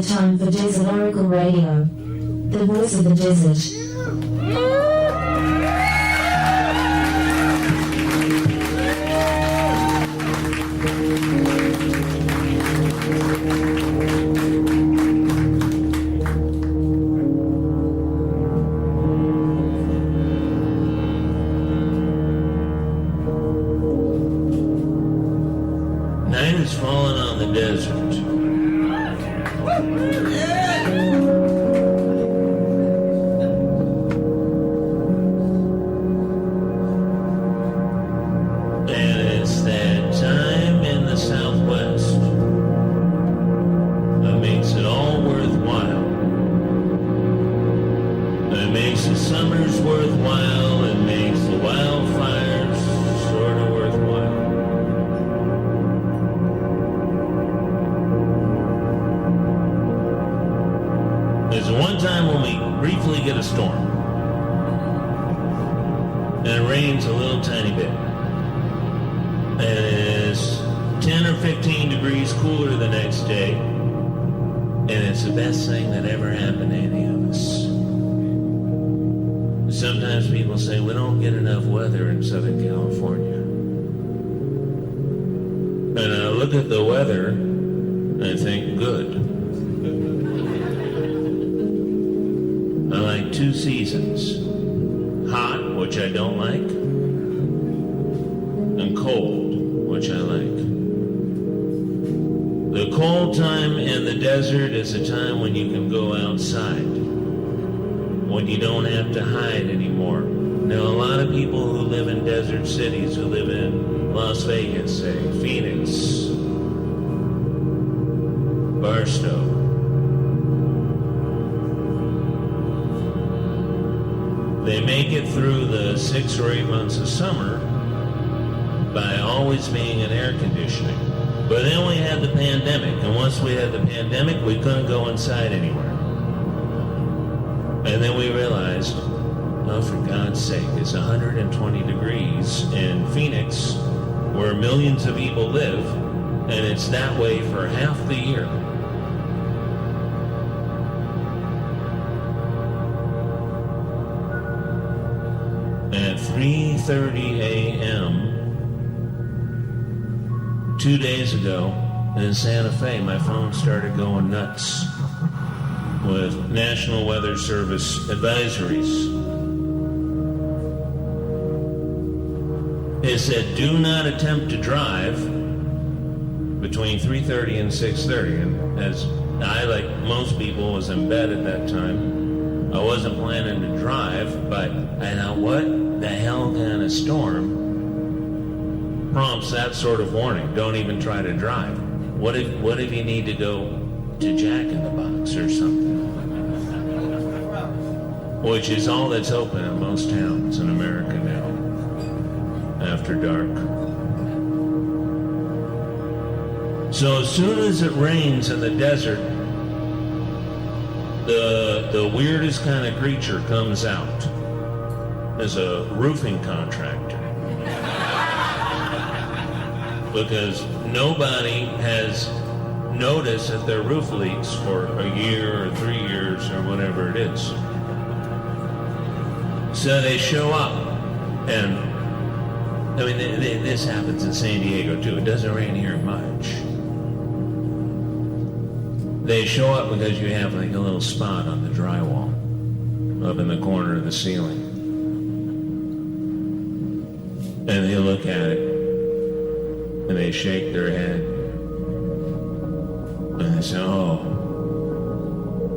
the time for Desert Oracle Radio, the voice of the desert. Night has fallen on the desert. And it's that time in the Southwest that makes it all worthwhile. That makes the summers worthwhile and makes the wildfires sort of worthwhile. There's one time when we briefly get a storm. And it rains a little tiny bit. And it's 10 or 15 degrees cooler the next day. And it's the best thing that ever happened to any of us. Sometimes people say we don't get enough weather in Southern California. And I look at the weather and I think, good. I like two seasons. Hot, which I don't like, and cold, which I like. The cold time in the desert is a time when you can go outside, when you don't have to hide anymore. Now, a lot of people who live in desert cities, who live in Las Vegas, say, Phoenix, Barstow, they make it through the 6 or 8 months of summer by always being in air conditioning. But then we had the pandemic, and once we had the pandemic, we couldn't go inside anywhere. And then we realized, oh, for God's sake, it's 120 degrees in Phoenix, where millions of people live, and it's that way for half the year. At 3:30 a.m., 2 days ago, in Santa Fe, my phone started going nuts with National Weather Service advisories. It said, do not attempt to drive between 3:30 and 6:30. And as I, like most people, was in bed at that time, I wasn't planning to drive, but I thought, what the hell kind of storm prompts that sort of warning? Don't even try to drive. What if you need to go to Jack in the Box or something? Which is all that's open in most towns in America now, after dark. So as soon as it rains in the desert, the weirdest kind of creature comes out. As a roofing contractor. Because nobody has noticed that their roof leaks for a year or 3 years or whatever it is. So they show up, and I mean, this happens in San Diego too. It doesn't rain here much. They show up because you have like a little spot on the drywall up in the corner of the ceiling. And they look at it, and they shake their head, and they say, oh,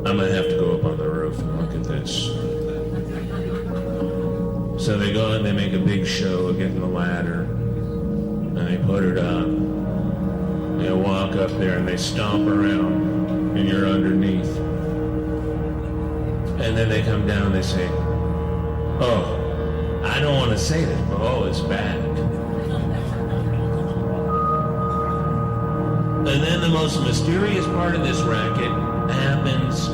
I'm going to have to go up on the roof and look at this. So they go and they make a big show of getting the ladder, and they put it up. They walk up there, and they stomp around, and you're underneath. And then they come down, and they say, oh, I don't want to say this, but oh, it's bad. And then the most mysterious part of this racket happens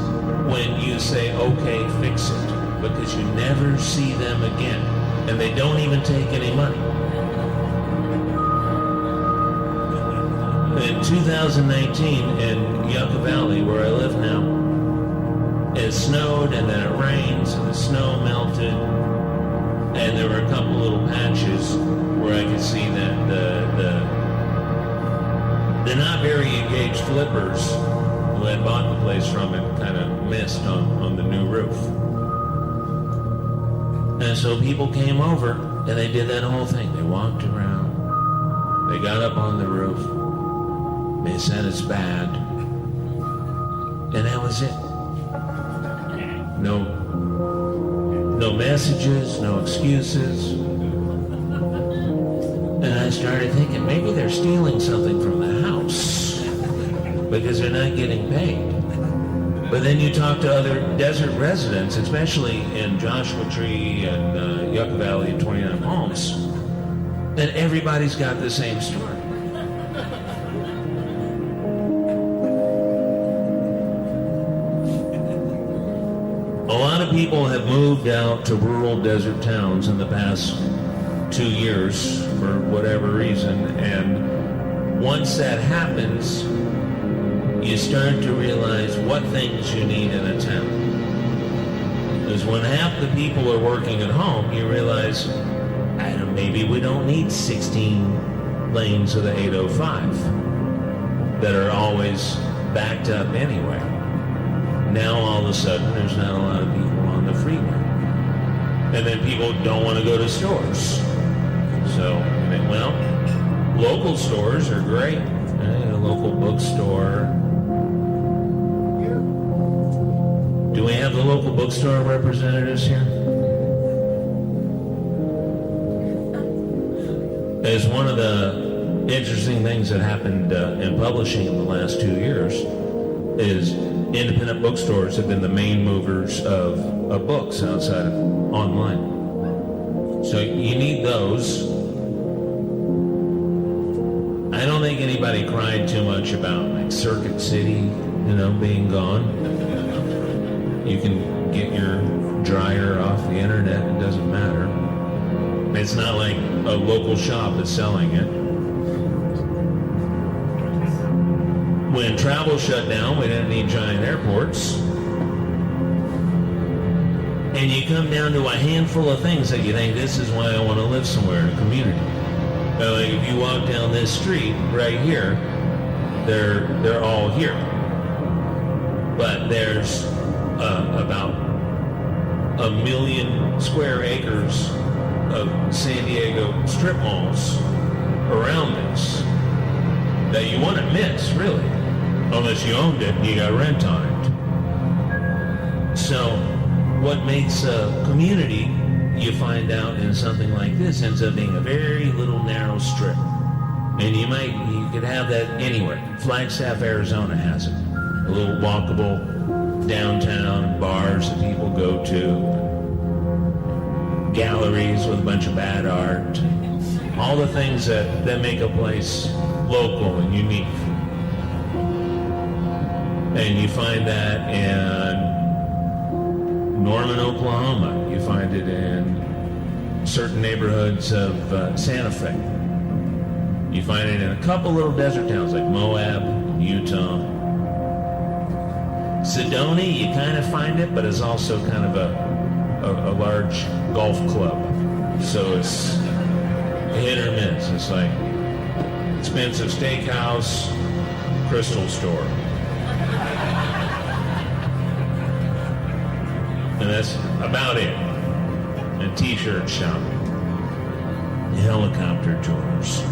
when you say, okay, fix it, because you never see them again, and they don't even take any money. In 2019 in Yucca Valley, where I live now, it snowed and then it rains and the snow melted, and there were a couple little patches where I could see that the not very engaged flippers who had bought the place from it kind of missed on the new roof. And so people came over and they did that whole thing. They walked around, they got up on the roof, they said it's bad, and that was it. No messages, no excuses. And I started thinking, maybe they're stealing something from the house because they're not getting paid. But then you talk to other desert residents, especially in Joshua Tree and Yucca Valley and 29 Palms, and everybody's got the same story. A lot of people have moved out to rural desert towns in the past 2 years for whatever reason, and once that happens, you start to realize what things you need in a town. Because when half the people are working at home, you realize, maybe we don't need 16 lanes of the 805 that are always backed up anyway. Now all of a sudden there's not a lot of people on the freeway. And then people don't want to go to stores. So, well, local stores are great. A local bookstore. Do we have the local bookstore representatives here? As one of the interesting things that happened in publishing in the last 2 years is independent bookstores have been the main movers of books outside of online. So you need those. I don't think anybody cried too much about like Circuit City, being gone. You can get your dryer off the internet, it doesn't matter. It's not like a local shop is selling it. When travel shut down, we didn't need giant airports. And you come down to a handful of things that you think, this is why I want to live somewhere in a community. Like if you walk down this street right here, they're all here. But there's about 1 million square acres of San Diego strip malls around this that you wouldn't miss, really, unless you owned it and you got rent on it. So what makes a community, you find out in something like this, ends up being a very little narrow strip. And you could have that anywhere. Flagstaff, Arizona has it. A little walkable downtown, bars that people go to, galleries with a bunch of bad art, all the things that make a place local and unique. And you find that in Norman, Oklahoma. You find it in certain neighborhoods of Santa Fe. You find it in a couple little desert towns like Moab, Utah. Sedona, you kind of find it, but it's also kind of a large golf club. So it's hit or miss. It's like expensive steakhouse, crystal store. And that's about it. And t-shirt shop. Helicopter tours.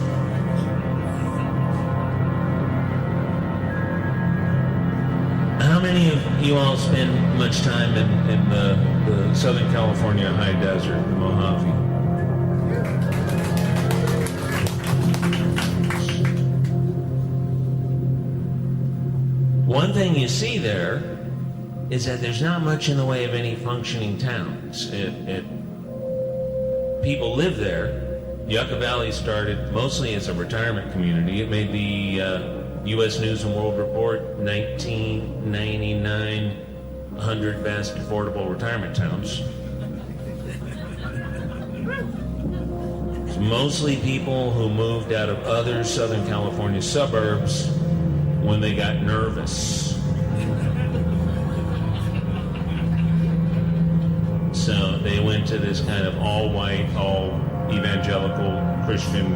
How many of you all spend much time in the Southern California high desert, the Mojave? One thing you see there is that there's not much in the way of any functioning towns. People live there. Yucca Valley started mostly as a retirement community. It made the U.S. News and World Report 1999 100 best affordable retirement towns. So mostly people who moved out of other Southern California suburbs when they got nervous. So they went to this kind of all-white, all-evangelical Christian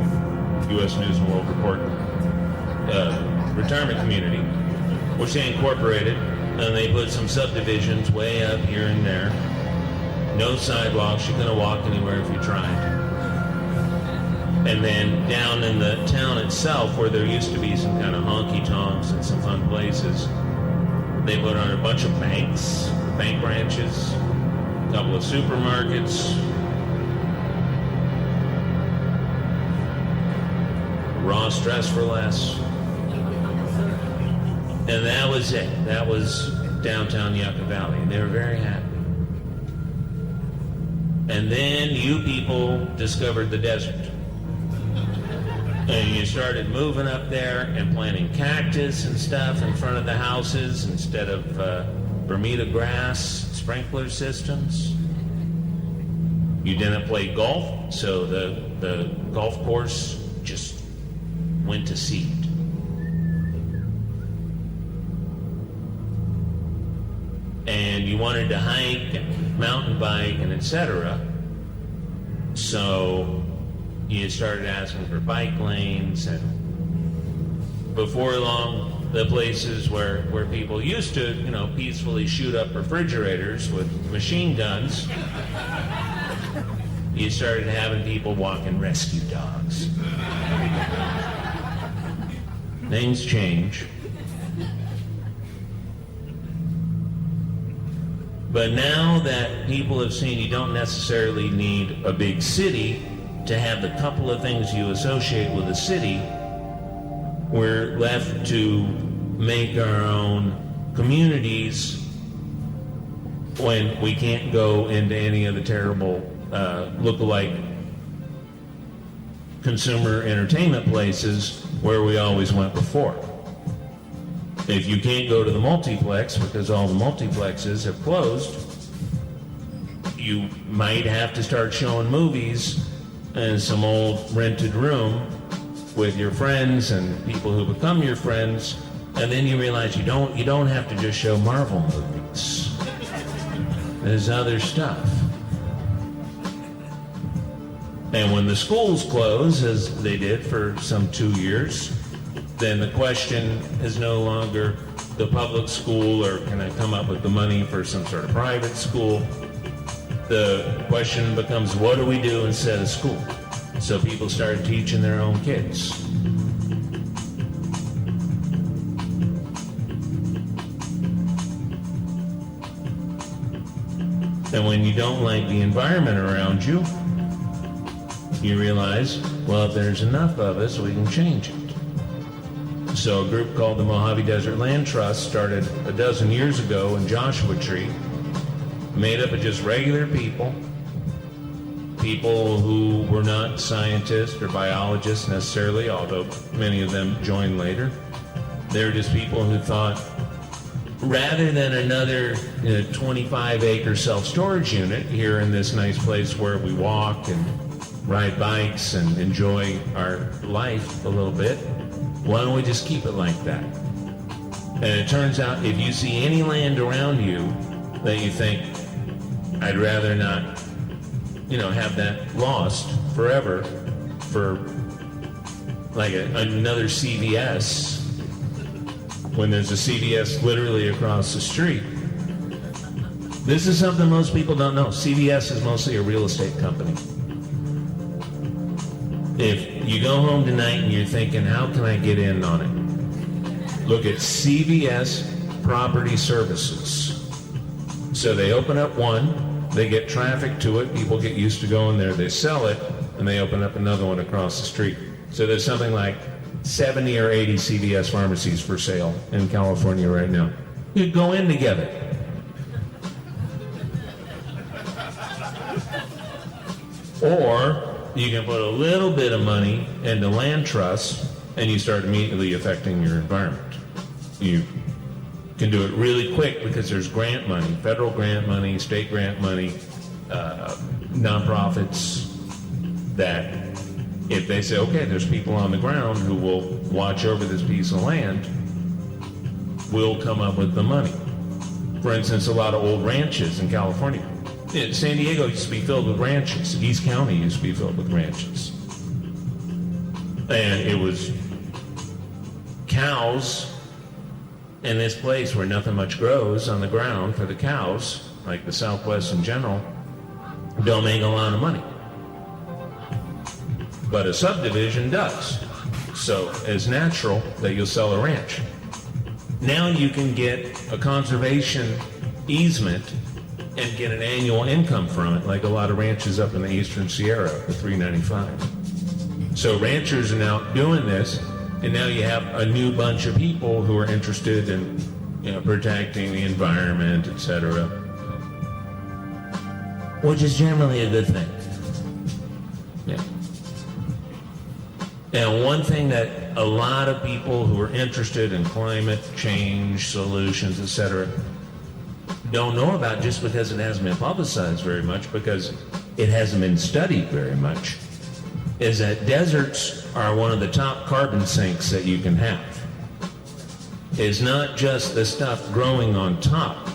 U.S. News and World Report retirement community, which they incorporated, and they put some subdivisions way up here and there. No sidewalks. You couldn't walk anywhere if you tried. And then down in the town itself, where there used to be some kind of honky-tonks and some fun places, they put on a bunch of banks, bank branches, a couple of supermarkets, Ross Dress for Less. And that was it. That was downtown Yucca Valley. They were very happy. And then you people discovered the desert. And you started moving up there and planting cactus and stuff in front of the houses instead of Bermuda grass sprinkler systems. You didn't play golf, so the golf course just went to seed. And you wanted to hike and mountain bike and etc. So you started asking for bike lanes, and before long, the places where people used to, peacefully shoot up refrigerators with machine guns, you started having people walking rescue dogs. Things change. But now that people have seen you don't necessarily need a big city to have the couple of things you associate with a city, we're left to make our own communities when we can't go into any of the terrible look-alike consumer entertainment places where we always went before. If you can't go to the multiplex because all the multiplexes have closed, you might have to start showing movies in some old rented room with your friends and people who become your friends, and then you realize you don't have to just show Marvel movies. There's other stuff. And when the schools close, as they did for some 2 years, then the question is no longer the public school or can I come up with the money for some sort of private school. The question becomes, what do we do instead of school? So people started teaching their own kids. And when you don't like the environment around you, you realize, well, if there's enough of us, we can change it. So a group called the Mojave Desert Land Trust started a dozen years ago in Joshua Tree, made up of just regular people who were not scientists or biologists necessarily, although many of them joined later. They were just people who thought, rather than another 25-acre self-storage unit here in this nice place where we walk and ride bikes and enjoy our life a little bit, why don't we just keep it like that? And it turns out if you see any land around you that you think, I'd rather not, have that lost forever for like another CVS, when there's a CVS literally across the street. This is something most people don't know. CVS is mostly a real estate company. If you go home tonight and you're thinking, how can I get in on it? Look at CVS Property Services. So they open up one, they get traffic to it, people get used to going there, they sell it, and they open up another one across the street. So there's something like 70 or 80 CVS pharmacies for sale in California right now. You go in together. Or you can put a little bit of money into land trusts and you start immediately affecting your environment. You can do it really quick because there's grant money, federal grant money, state grant money, nonprofits that if they say, okay, there's people on the ground who will watch over this piece of land, we'll come up with the money. For instance, a lot of old ranches in California. San Diego used to be filled with ranches. East County used to be filled with ranches. And it was cows in this place where nothing much grows on the ground for the cows, like the Southwest in general, don't make a lot of money. But a subdivision does. So it's natural that you'll sell a ranch. Now you can get a conservation easement and get an annual income from it, like a lot of ranches up in the Eastern Sierra, the 395. So ranchers are now doing this, and now you have a new bunch of people who are interested in, protecting the environment, etc., which is generally a good thing. Yeah. And one thing that a lot of people who are interested in climate change solutions, etc., don't know about, just because it hasn't been publicized very much, because it hasn't been studied very much, is that deserts are one of the top carbon sinks that you can have. It's not just the stuff growing on top,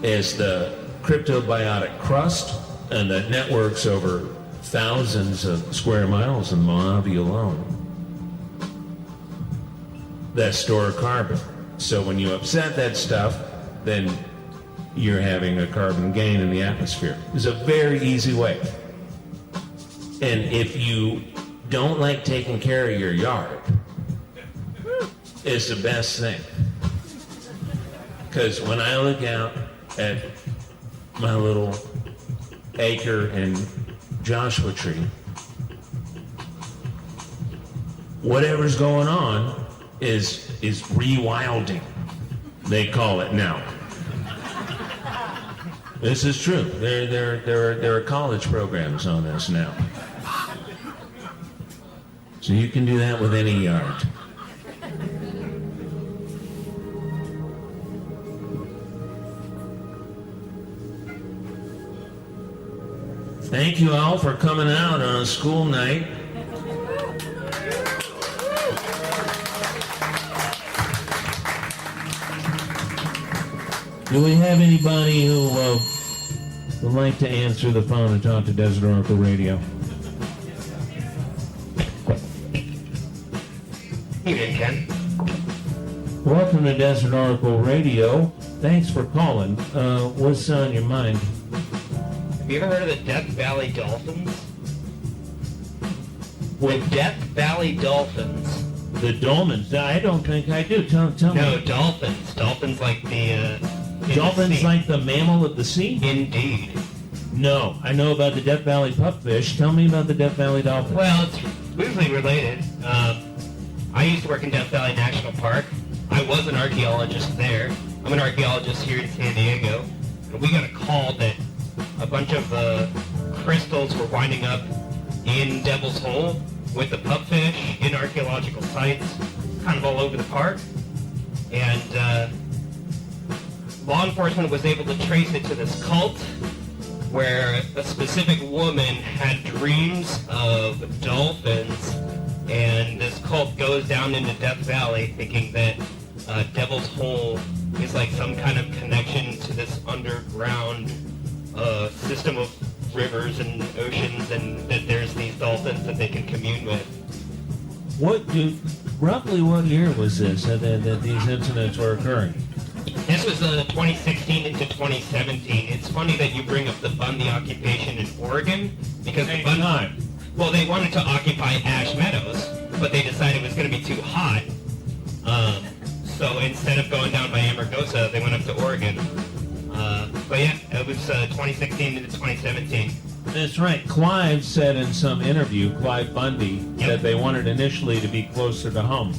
it's the cryptobiotic crust and the networks over thousands of square miles in the Mojave alone that store carbon. So when you upset that stuff, then you're having a carbon gain in the atmosphere. It's a very easy way. And if you don't like taking care of your yard, it's the best thing. Because when I look out at my little acre in Joshua Tree, whatever's going on is rewilding, they call it now. This is true. There are college programs on this now. So you can do that with any yard. Thank you all for coming out on a school night. Do we have anybody who would like to answer the phone and talk to Desert Oracle Radio? Evening, Ken. Welcome to Desert Oracle Radio. Thanks for calling. What's on your mind? Have you ever heard of the Death Valley Dolphins? What? The Death Valley Dolphins. The dolphins? I don't think I do. Tell No, me. dolphins. Dolphins like the... Dolphins like the mammal of the sea? Indeed. No. I know about the Death Valley pupfish. Tell me about the Death Valley dolphins. Well, it's loosely related. I used to work in Death Valley National Park. I was an archaeologist there. I'm an archaeologist here in San Diego. And we got a call that a bunch of crystals were winding up in Devil's Hole with the pupfish in archaeological sites, kind of all over the park. And law enforcement was able to trace it to this cult where a specific woman had dreams of dolphins, and this cult goes down into Death Valley thinking that Devil's Hole is like some kind of connection to this underground system of rivers and oceans, and that there's these dolphins that they can commune with. Roughly what year was this that these incidents were occurring? This was 2016 into 2017. It's funny that you bring up the Bundy occupation in Oregon, because the Bundy, well, they wanted to occupy Ash Meadows, but they decided it was going to be too hot. So instead of going down by Amargosa, they went up to Oregon. But yeah, it was 2016 into 2017. That's right. Clive said in some interview, Clive Bundy, that they wanted initially to be closer to home.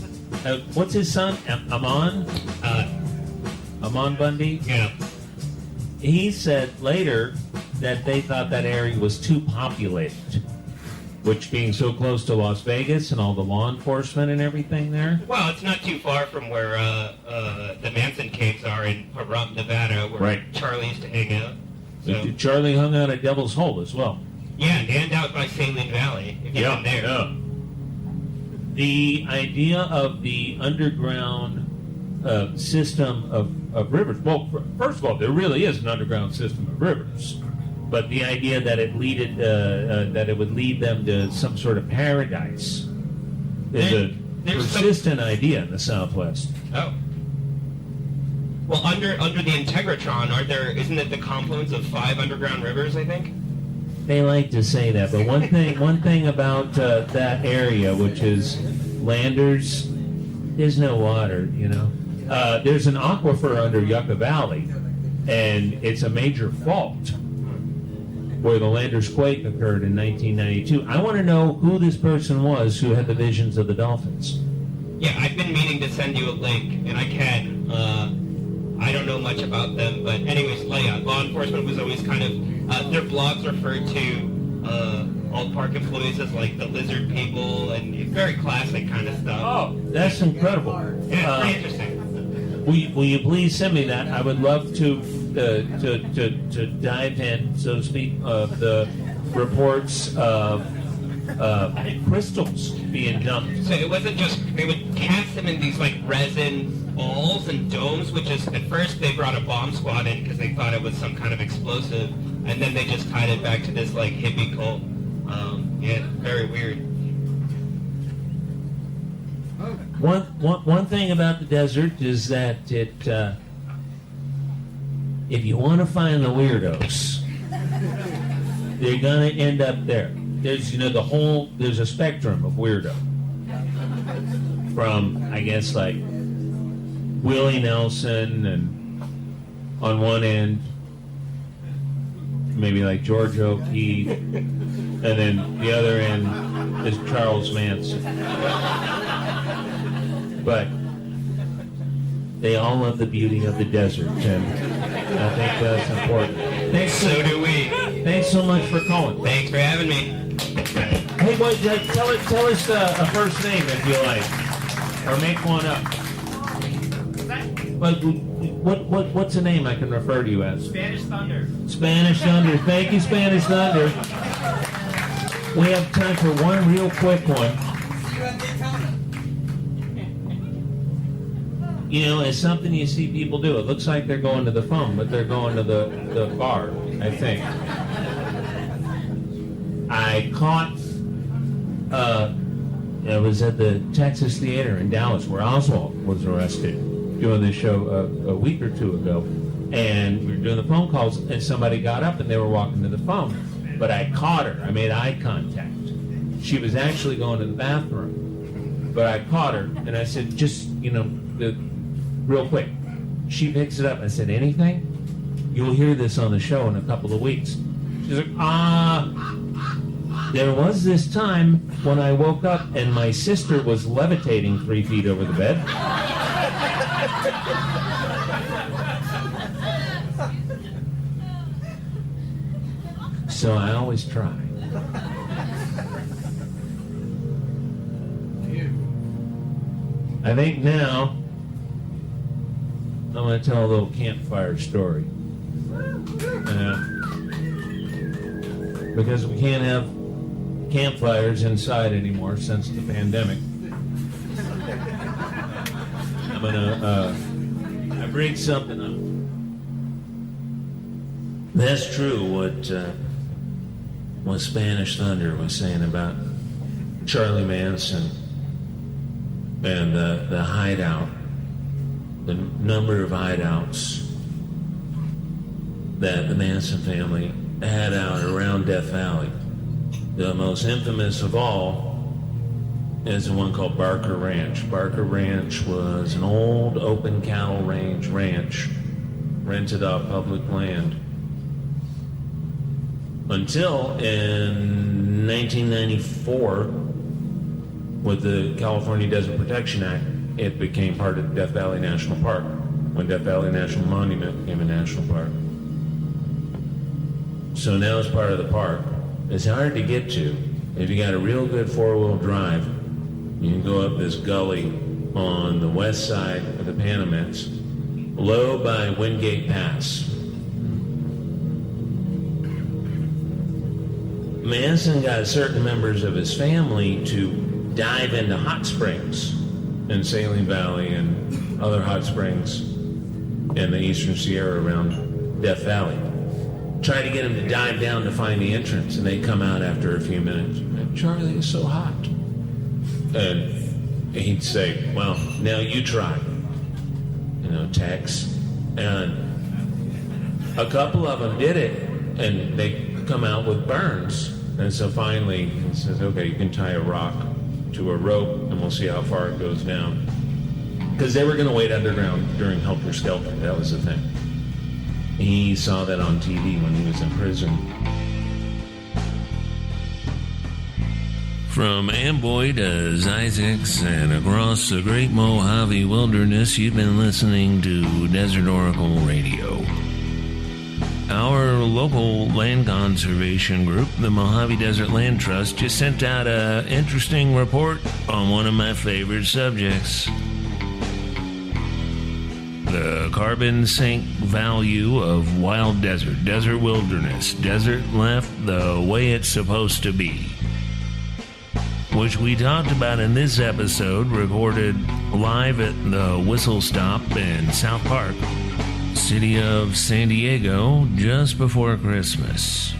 What's his son? Amon? Amon Bundy? Yeah. He said later that they thought that area was too populated, which being so close to Las Vegas and all the law enforcement and everything there. Well, it's not too far from where the Manson caves are in Pahrump, Nevada, where Charlie used to hang out. So. Charlie hung out at Devil's Hole as well. Yeah, and out by Saline Valley, if you've been there. Yeah. The idea of the underground system of rivers. Well, first of all, there really is an underground system of rivers, but the idea that it would lead them to some sort of paradise is a persistent idea in the Southwest. Oh. Well, under the Integratron, isn't it the confluence of 5 underground rivers, I think? They like to say that, but one thing about that area, which is Landers, there's no water, you know. There's an aquifer under Yucca Valley, and it's a major fault where the Landers quake occurred in 1992. I want to know who this person was who had the visions of the dolphins. Yeah, I've been meaning to send you a link, and I can. I don't know much about them, but anyways, law enforcement was always kind of, their blogs referred to all park employees as like the lizard people, and very classic kind of stuff. Oh, that's incredible. Yeah, it's pretty interesting. Will you please send me that? I would love to dive in, so to speak, of the reports of crystals being dumped. So it wasn't just, they would cast them in these like resin balls and domes, which is, at first they brought a bomb squad in because they thought it was some kind of explosive, and then they just tied it back to this like hippie cult. Yeah, very weird. One thing about the desert is that it, if you want to find the weirdos, they're gonna end up there. There's there's a spectrum of weirdo. From, I guess, like Willie Nelson, and on one end, maybe like George O'Keeffe, and then the other end is Charles Manson. But they all love the beauty of the desert, and I think that's important. So do we. Thanks so much for calling. Thanks for having me. Hey, boy, tell us a first name if you like, or make one up. What's a name I can refer to you as? Spanish Thunder. Spanish Thunder. Thank you, Spanish Thunder. We have time for one real quick one. You know, it's something you see people do. It looks like they're going to the phone, but they're going to the bar, I think. I caught, it was at the Texas Theater in Dallas where Oswald was arrested doing this show a week or two ago. And we were doing the phone calls, and somebody got up and they were walking to the phone. But I caught her. I made eye contact. She was actually going to the bathroom. But I caught her, and I said, just, real quick. She picks it up. I said, anything? You'll hear this on the show in a couple of weeks. She's like, there was this time when I woke up and my sister was levitating 3 feet over the bed. So I always try. I think now I'm going to tell a little campfire story. Because we can't have campfires inside anymore since the pandemic. I'm going to I bring something up. That's true what Spanish Thunder was saying about Charlie Manson and the hideout, the number of hideouts that the Manson family had out around Death Valley. The most infamous of all is the one called Barker Ranch. Barker Ranch was an old open cattle range ranch rented off public land until in 1994, with the California Desert Protection Act, it became part of Death Valley National Park, when Death Valley National Monument became a national park. So now it's part of the park. It's hard to get to. If you got a real good four-wheel drive, you can go up this gully on the west side of the Panamints, low by Wingate Pass. Manson got certain members of his family to dive into hot springs in Saline Valley and other hot springs in the Eastern Sierra around Death Valley. Try to get them to dive down to find the entrance, and they come out after a few minutes. Charlie, it's so hot. And he'd say, well, now you try. Tex. And a couple of them did it, and they come out with burns. And so finally he says, okay, you can tie a rock to a rope, and we'll see how far it goes down. Because they were going to wait underground during Helter Skelter. That was the thing. He saw that on TV when he was in prison. From Amboy to Isaacs and across the Great Mojave Wilderness, you've been listening to Desert Oracle Radio. Our local land conservation group, the Mojave Desert Land Trust, just sent out an interesting report on one of my favorite subjects. The carbon sink value of wild desert wilderness, desert left the way it's supposed to be, which we talked about in this episode, recorded live at the Whistle Stop in South Park, city of San Diego, just before Christmas.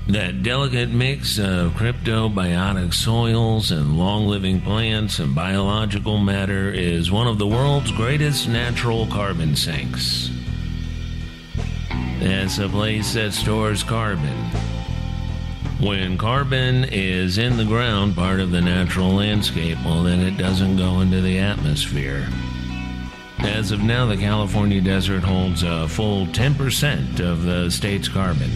That delicate mix of cryptobiotic soils and long-living plants and biological matter is one of the world's greatest natural carbon sinks. It's a place that stores carbon. When carbon is in the ground, part of the natural landscape, well, then it doesn't go into the atmosphere. As of now, the California desert holds a full 10% of the state's carbon.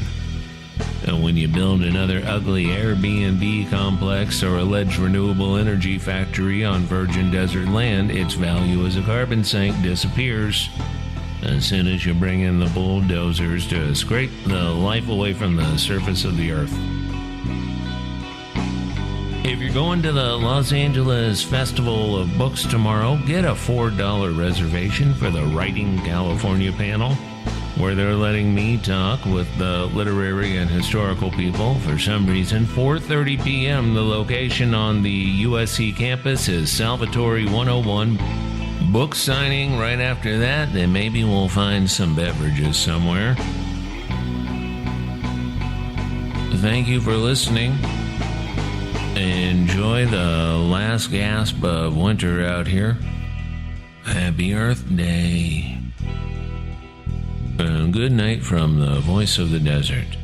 And when you build another ugly Airbnb complex or alleged renewable energy factory on virgin desert land, its value as a carbon sink disappears as soon as you bring in the bulldozers to scrape the life away from the surface of the earth. If you're going to the Los Angeles Festival of Books tomorrow, get a $4 reservation for the Writing California panel, where they're letting me talk with the literary and historical people. For some reason, 4:30 p.m., the location on the USC campus is Salvatore 101. Book signing right after that, then maybe we'll find some beverages somewhere. Thank you for listening. Enjoy the last gasp of winter out here. Happy Earth Day. And good night from the voice of the desert.